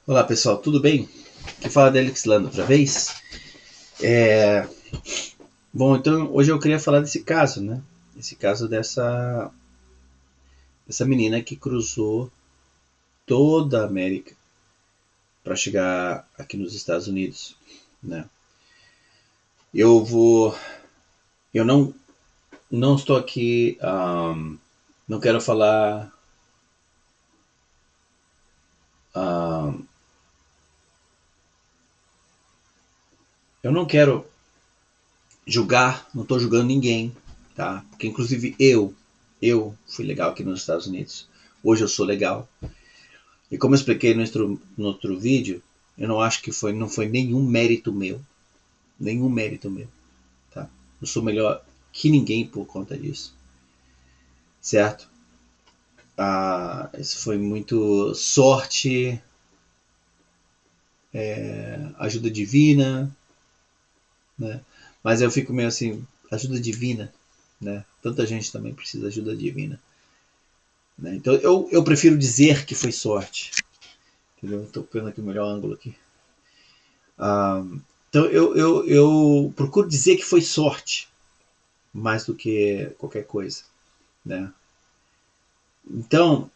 Olá pessoal, tudo bem? Aqui fala Delix Lando outra vez. É... Bom, então hoje eu queria falar desse caso, né? Esse caso dessa menina que cruzou toda a América para chegar aqui nos Estados Unidos, né? Eu vou, eu não estou aqui, não quero falar, um, eu não quero julgar, não estou julgando ninguém, tá? Porque inclusive eu fui legal aqui nos Estados Unidos. Hoje eu sou legal. E como eu expliquei no outro vídeo, eu não acho que não foi nenhum mérito meu, tá? Eu sou melhor que ninguém por conta disso, certo? Isso foi muito sorte, ajuda divina, né? Mas eu fico meio assim, ajuda divina, né? Tanta gente também precisa de ajuda divina, né? Então eu prefiro dizer que foi sorte, entendeu? Estou pegando aqui o melhor ângulo aqui. Ah, então eu procuro dizer que foi sorte, mais do que qualquer coisa, né? Então,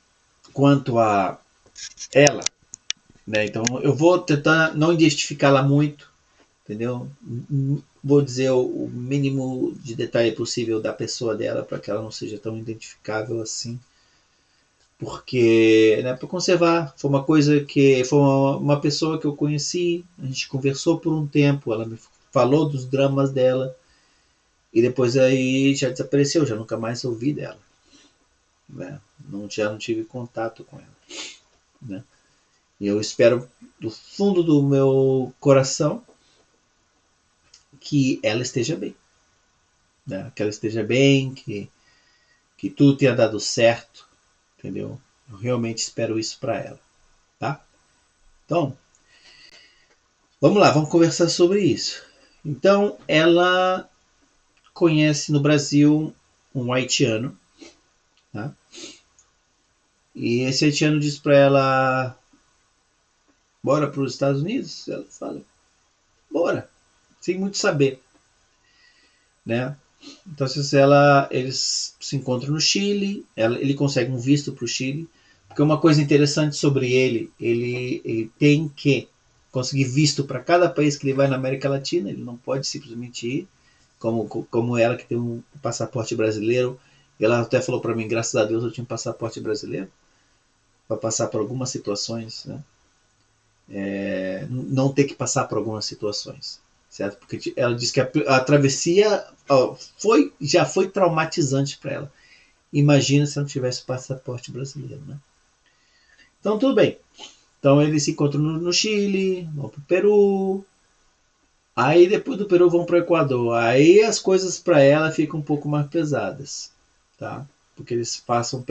quanto a ela, né? Então eu vou tentar não identificá-la muito, entendeu? Vou dizer o mínimo de detalhe possível da pessoa dela para que ela não seja tão identificável assim, porque, né, para conservar, foi uma pessoa que eu conheci, a gente conversou por um tempo, ela me falou dos dramas dela e depois aí já desapareceu, já nunca mais ouvi dela, né? Já não tive contato com ela, né? E eu espero do fundo do meu coração que ela esteja bem, né? Que ela esteja bem, que tudo tenha dado certo, entendeu? Eu realmente espero isso para ela, tá? Então, vamos lá, vamos conversar sobre isso. Então, ela conhece no Brasil um haitiano, tá? E esse haitiano diz para ela: bora para os Estados Unidos? Ela fala: bora, sem muito saber, né? Então, eles se encontram no Chile, ele consegue um visto para o Chile, porque uma coisa interessante sobre ele tem que conseguir visto para cada país que ele vai na América Latina, ele não pode simplesmente ir, como ela que tem um passaporte brasileiro. Ela até falou para mim, graças a Deus eu tinha um passaporte brasileiro, para passar por algumas situações, né? Não ter que passar por algumas situações, certo? Porque ela disse que a travessia já foi traumatizante para ela. Imagina se não tivesse passaporte brasileiro, né? Então tudo bem. Então eles se encontram no Chile, vão para o Peru, aí depois do Peru vão para o Equador. Aí as coisas para ela ficam um pouco mais pesadas, tá? Porque eles passam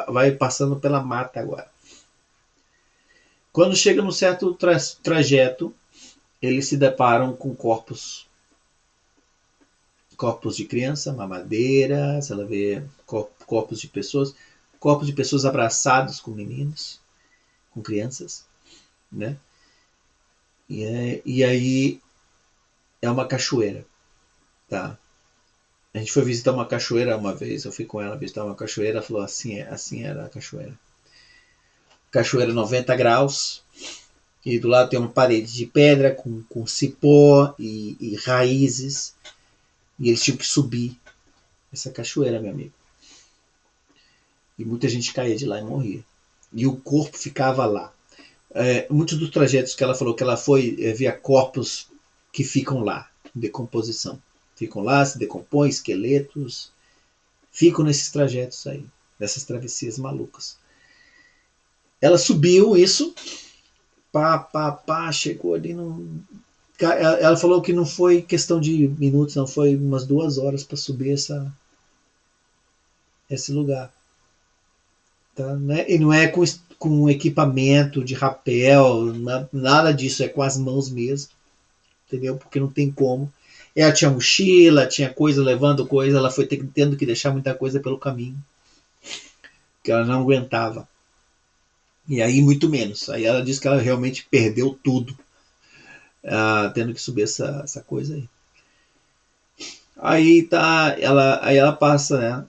vai passando pela mata agora. Quando chega num certo trajeto, eles se deparam com corpos de criança, mamadeira, ela vê corpos de pessoas abraçados com meninos, com crianças, né? E aí é uma cachoeira, tá? A gente foi visitar uma cachoeira uma vez, eu fui com ela visitar uma cachoeira, ela falou assim era a cachoeira. Cachoeira 90 graus, e do lado tem uma parede de pedra com cipó e raízes, e eles tinham que subir essa cachoeira, meu amigo. E muita gente caía de lá e morria. E o corpo ficava lá. Muitos dos trajetos que ela falou que ela foi, via corpos que ficam lá, em decomposição. Ficam lá, se decompõem, esqueletos, ficam nesses trajetos aí, nessas travessias malucas. Ela subiu isso, chegou ali no. Ela falou que não foi questão de minutos, não, foi umas 2 horas para subir esse lugar. Tá, né? E não é com equipamento de rapel, nada disso, é com as mãos mesmo, entendeu? Porque não tem como. Ela tinha mochila, tinha coisa levando coisa, ela foi tendo que deixar muita coisa pelo caminho, que ela não aguentava. E aí muito menos. Aí ela diz que ela realmente perdeu tudo, tendo que subir essa coisa aí. Aí tá, aí ela passa, né,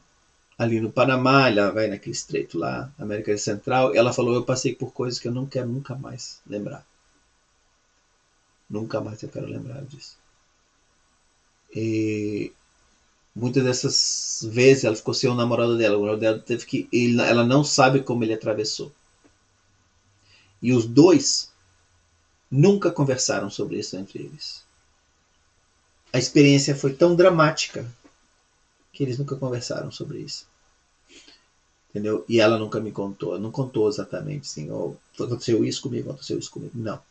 ali no Panamá, ela vai naquele estreito lá, América Central. Ela falou: eu passei por coisas que eu não quero nunca mais lembrar. Nunca mais eu quero lembrar disso. E muitas dessas vezes ela ficou sem o namorado dela. O namorado dela teve que. Ela não sabe como ele atravessou. E os dois nunca conversaram sobre isso entre eles. A experiência foi tão dramática que eles nunca conversaram sobre isso. Entendeu? E ela nunca me contou. Não contou exatamente assim: oh, aconteceu isso comigo, aconteceu isso comigo. Não.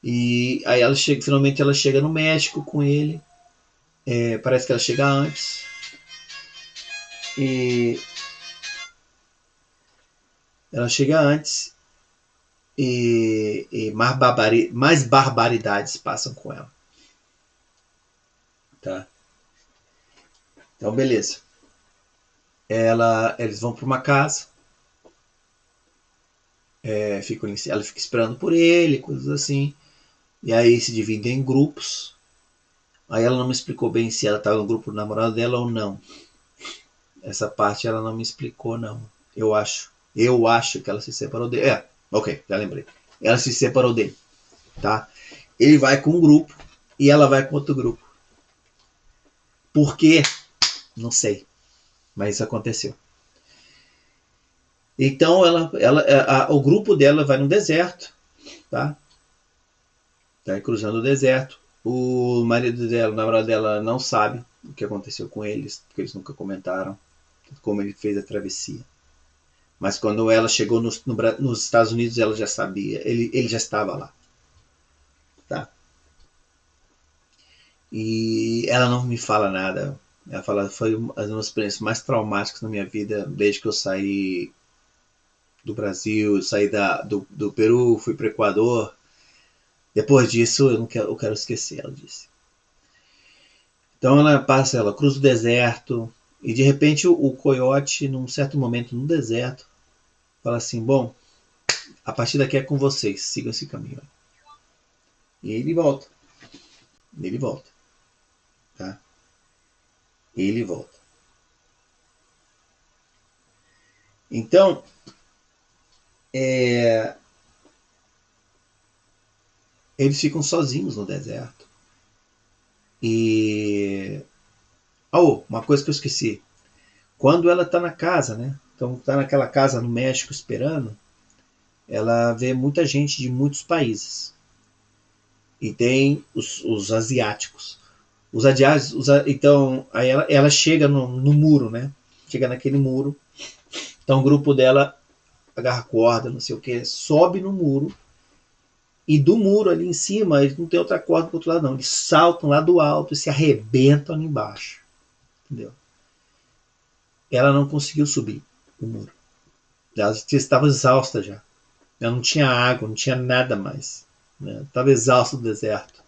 E aí ela chega, finalmente ela chega no México com ele. Parece que ela chega antes. E ela chega antes e mais barbaridades passam com ela. Tá? Então, beleza. Eles vão para uma casa. Ela fica esperando por ele, coisas assim. E aí se dividem em grupos. Aí ela não me explicou bem se ela estava no grupo do namorado dela ou não. Essa parte ela não me explicou, não. Eu acho. Eu acho que ela se separou dele. Ok, já lembrei. Ela se separou dele. Tá? Ele vai com um grupo e ela vai com outro grupo. Por quê? Não sei. Mas isso aconteceu. Então o grupo dela vai no deserto. Tá? Tá cruzando o deserto. O marido dela, o namorado dela, não sabe o que aconteceu com eles, porque eles nunca comentaram como ele fez a travessia. Mas quando ela chegou nos Estados Unidos, ela já sabia, ele já estava lá. Tá? E ela não me fala nada. Ela fala: foi uma das experiências mais traumáticas na minha vida, desde que eu saí do Brasil, saí do Peru, fui para o Equador. Depois disso, eu quero esquecer, ela disse. Então ela cruza o deserto e de repente o coiote, num certo momento no deserto, fala assim: bom, a partir daqui é com vocês, sigam esse caminho. E ele volta. Ele volta. Tá? Ele volta. Então, eles ficam sozinhos no deserto. E. Oh, uma coisa que eu esqueci. Quando ela tá na casa, né? Então tá naquela casa no México esperando, ela vê muita gente de muitos países. E tem os asiáticos. Os asiáticos. Então, aí ela chega no muro, né? Chega naquele muro. Então o grupo dela agarra corda, não sei o que, sobe no muro. E do muro ali em cima, eles não tem outra corda pro outro lado, não. Eles saltam lá do alto e se arrebentam ali embaixo. Entendeu? Ela não conseguiu subir o muro. Ela estava exausta já. Ela não tinha água, não tinha nada mais. Né? Estava exausta do deserto.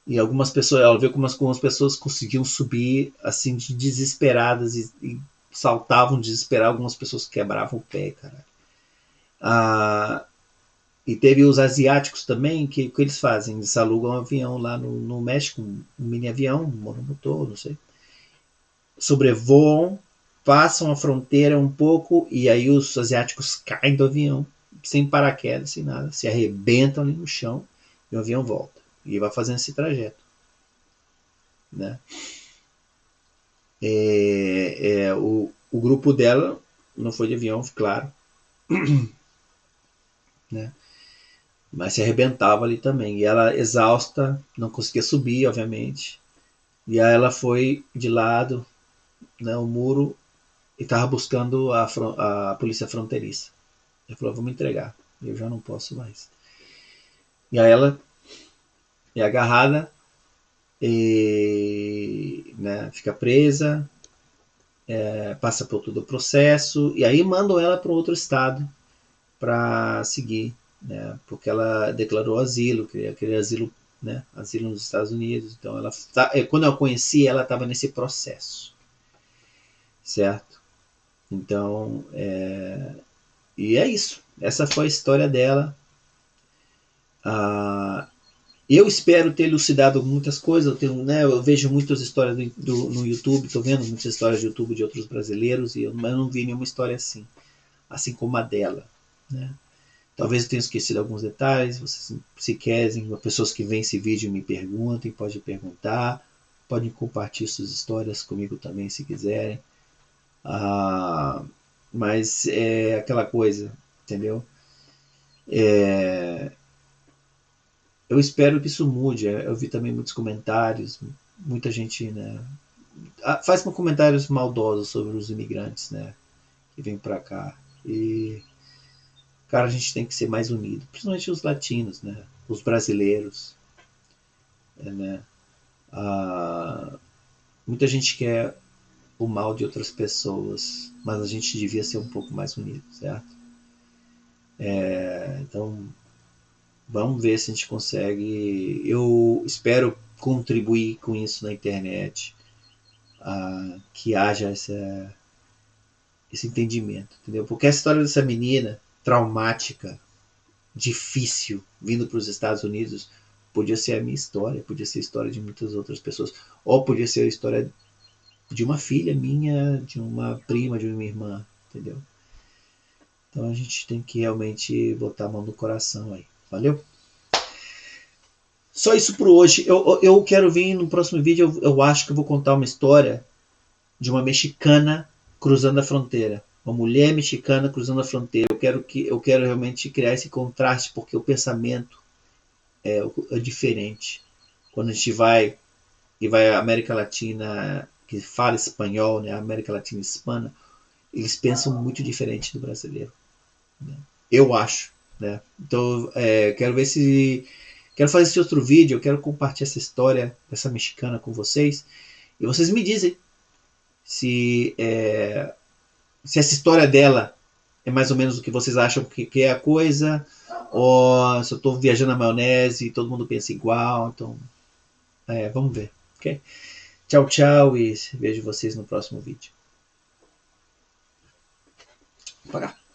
E algumas pessoas, ela viu como algumas pessoas conseguiam subir assim de desesperadas e saltavam desesperadas. Algumas pessoas quebravam o pé, cara. E teve os asiáticos também, que o que eles fazem? Eles alugam um avião lá no México, um mini avião, um monomotor, não sei. Sobrevoam, passam a fronteira um pouco e aí os asiáticos caem do avião, sem paraquedas, sem nada, se arrebentam ali no chão e o avião volta. E vai fazendo esse trajeto. Né? O grupo dela não foi de avião, claro. Né? Mas se arrebentava ali também. E ela, exausta, não conseguia subir, obviamente. E aí ela foi de lado, né, o muro, e estava buscando a polícia fronteiriça. Ela falou: vamos entregar, eu já não posso mais. E aí ela é agarrada e, né, fica presa, passa por todo o processo, e aí mandam ela para outro estado para seguir, né, porque ela declarou asilo, queria asilo, né, asilo nos Estados Unidos. Então quando eu conheci ela estava nesse processo, certo? Então E é isso. Essa foi a história dela. Eu espero ter elucidado muitas coisas. Eu vejo muitas histórias no YouTube, estou vendo muitas histórias de YouTube de outros brasileiros, mas eu não vi nenhuma história assim como a dela. Né? Talvez eu tenha esquecido alguns detalhes. Vocês, se querem, pessoas que veem esse vídeo me perguntem, podem perguntar, podem compartilhar suas histórias comigo também, se quiserem. Mas é aquela coisa, entendeu? Eu espero que isso mude. Eu vi também muitos comentários, muita gente, né, faz comentários maldosos sobre os imigrantes, né, que vêm para cá. E, cara, a gente tem que ser mais unido, principalmente os latinos, né, os brasileiros, né. Muita gente quer o mal de outras pessoas, mas a gente devia ser um pouco mais unido, certo? Então, vamos ver se a gente consegue. Eu espero contribuir com isso na internet, que haja esse entendimento, entendeu? Porque a história dessa menina traumática, difícil, vindo para os Estados Unidos, podia ser a minha história, podia ser a história de muitas outras pessoas, ou podia ser a história de uma filha minha, de uma prima, de uma irmã, entendeu? Então a gente tem que realmente botar a mão no coração aí. Valeu? Só isso por hoje. Eu quero vir no próximo vídeo. Eu acho que eu vou contar uma história de uma mexicana cruzando a fronteira. Uma mulher mexicana cruzando a fronteira. Eu quero realmente criar esse contraste, porque o pensamento é diferente. Quando a gente vai à América Latina, que fala espanhol, né? A América Latina hispana, eles pensam muito diferente do brasileiro. Né? Eu acho. Né? Então, quero ver se. Quero fazer esse outro vídeo, eu quero compartilhar essa história dessa mexicana com vocês. E vocês me dizem se essa história dela é mais ou menos o que vocês acham que é a coisa, ou se eu estou viajando na maionese e todo mundo pensa igual. Então, vamos ver. Okay? Tchau, tchau e vejo vocês no próximo vídeo. Vou pagar.